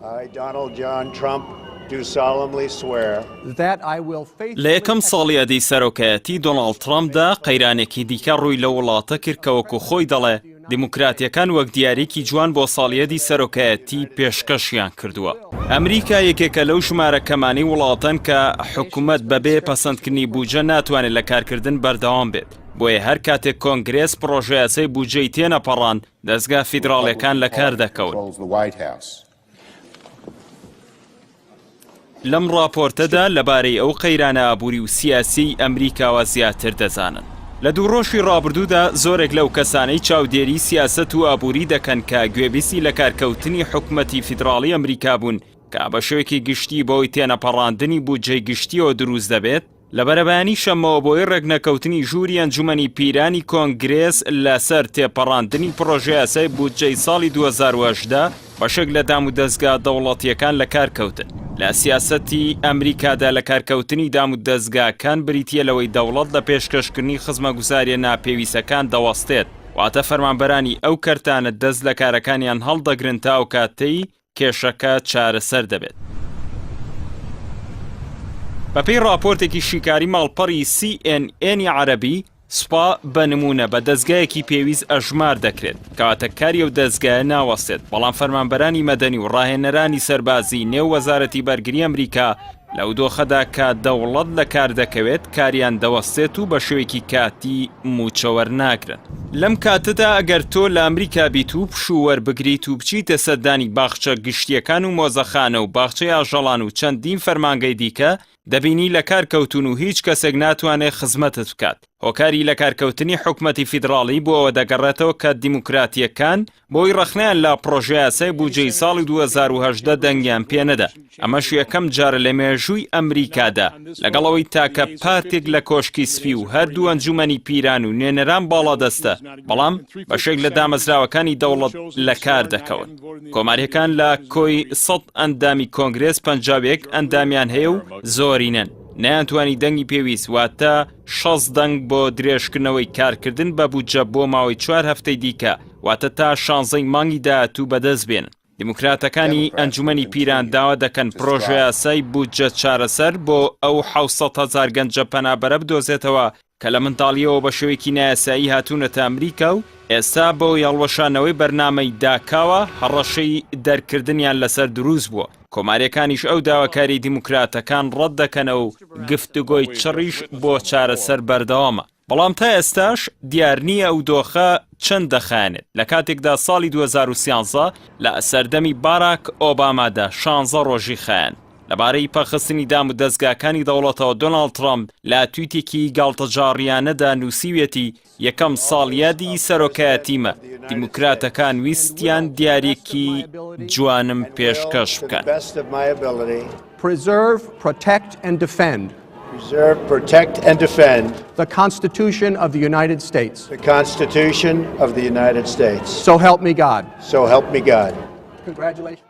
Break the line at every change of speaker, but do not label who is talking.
I, Donald John Trump, do solemnly swear
that I will
لە یەکەم ساڵی ئەدی سەرۆکایەتی دۆناڵد ترامپدا قەیرانێکی دیکە ڕووی لە وڵاتە کرد کە وەکو خۆی دەڵێ دیموکراتیەکان وەک دیارێکی جوان بۆ ساڵیەتی سەرۆکایەتی پێشکەشیان کردووە. ئەمریکا یەکێکە لەو ژمارە کەمانی وڵاتەن کە حکوومەت بەبێ پەسەندکردنی بوجە ناتوانێت لە کارکردن بەردەوام بێت. بۆیە هەر کاتێک کۆنگرێس پرۆژە یاسای بودجەی تێنەپەڕان دەستگا فیدراڵیەکان لە کار دەکەون. لەم ڕاپۆرتەدا لەبارەی ئەو قەیرانە ئابووری و سیاسی ئەمریکاوە زیاتر دەزانن. لە دوو ڕۆژی ڕابردوودا زۆرێک لەو کەسانەی چاودێری سیاسەت و ئابووری دەکەن کە گوێبیستی لە کارکەوتنی حکوومەتی فیدراڵی ئەمریکا بوون کە بە شێوەیەکی گشتی بۆی تێنەپەڕاندنی بودجەی گشتیەوە دروست دەبێت، لە بەرەبەیانی شەمەوە بۆی ڕێگنەکەوتنی ژووری ئەنجومەنی پیرانی کۆنگرێس لەسەر تێپەڕاندنی پرۆژە یاسای بودجەی ساڵی 2018 بەشێک لە دام و دەستگا دەوڵەتیەکان لە کارکەوتن. لە سیاسەتی ئەمریکادا لە کارکەوتنی دام و دەستگاکان بریتیە لەوەی دەوڵەت لە پێشکەشکردنی خزمەتگوزاریە ناپێویستەکان دەوەستێت، واتە فەرمانبەرانی ئەو کەرتانە دەست لە کارەکانیان هەڵدەگرن تا ئەو کاتەی کێشەکە چارەسەر دەبێت. بەپێی راپۆرتێکی شیکاری ماڵپەڕی CNN عەرەبی، سوپا بە نمونە بە دەستگایەکی پێویست ئەژمار دەکرێت کەواتە کاری ئەو دەستگایە ناوەستێت، بەڵام فەرمانبەرانی مەدەنی و ڕاهێنەرانی سەربازی نێو وەزارەتی بەرگری ئەمریکا لەو دۆخەدا کە دەوڵەت لە کار دەکەوێت کاریان دەوەستێت و بە شێوەیەکی کاتی موچەوەرناگرن. لەم کاتەدا ئەگەر تۆ لە ئەمریکا بیت و پشووەربگریت و بچیتە سەردانی باخچە گشتیەکان و مۆزەخانە و باخچەی ئاژەڵان و چەندین فەرمانگەی دیکە، دەبینی لە کارکەوتون و هیچ کەسێک ناتوانێت خزمەتت بکات. هۆکاری لە کارکەوتنی حکوومەتی فیدراڵی بۆ ئەوە دەگەڕێتەوە کە دیموکراتیەکان بۆی ڕەخنیان لە پرۆژە یاسای بودجەی ساڵی 2018 دەنگیان پێنەدا. ئەمەش یەکەم جارە لە مێژووی ئەمریکادا لەگەڵەوەی تاکە پارتێک لە کۆشکی سپی و هەردوو ئەنجومەنی پیران و نوێنەران باڵادەستە، بەڵام بەشێک لە دامەزراوەکانی دەوڵەت لە کار دەکەون. کۆماریەکان لە کۆی 100 ئەندامی کۆنگرێس 51 ئەندامیان هەیە و زۆرینەن. نەیانتوانی دەنگی پێویست واتە 6 دەنگ بۆ درێژکردنەوەی کارکردن بە بودجە بۆ ماوەی 4 هەفتەی دیکە، واتە تا 16 مانگی داهاتوو بەدەست بێنن. دیموکراتەکانی ئەنجومەنی پیران داوا دەکەن پرۆژە یاسای بودجە چارەسەر بۆ ئەو 700,000 گەنجە پەنابەرە بدۆزێتەوە کە لە منداڵیەوە بە شێوەیەکی نایاسایی هاتوونەتە ئەمریکا و ئێستا بۆ هەڵوەشانەوەی بەرنامەی داکاوە هەڕەشەی دەرکردنیان لەسەر دروست بووە. کۆماریەکانیش ئەو داواکاری دیموکراتەکان ڕەت دەکەنەوە و گفتوگۆی چڕیش بۆ چارەسەر بەردەوامە. بەڵام تا ئێستاش دیار نییە ئەو دۆخە چەند دەخایەنێت. لە کاتێکدا ساڵی 2013 لە سەردەمی باراک ئۆبامادا 16 ڕۆژی خایەن. لەبارەی پەرخستنی دام و دەستگاکانی دەوڵەتەوە دۆناڵد ترامپ لە تویتێکی گاڵتەجاڕیانەدا نووسیوێتی یەکەم ساڵیادی سەرۆکایەتیمە، دیموکراتەکان ویستیان دیارێکی جوانم پێشکەش بکەن.
preserve, protect and defend
preserve, protect and defend
the Constitution of the United States.
the Constitution of the United States.
So help me God.
So help me God.
Congratulations.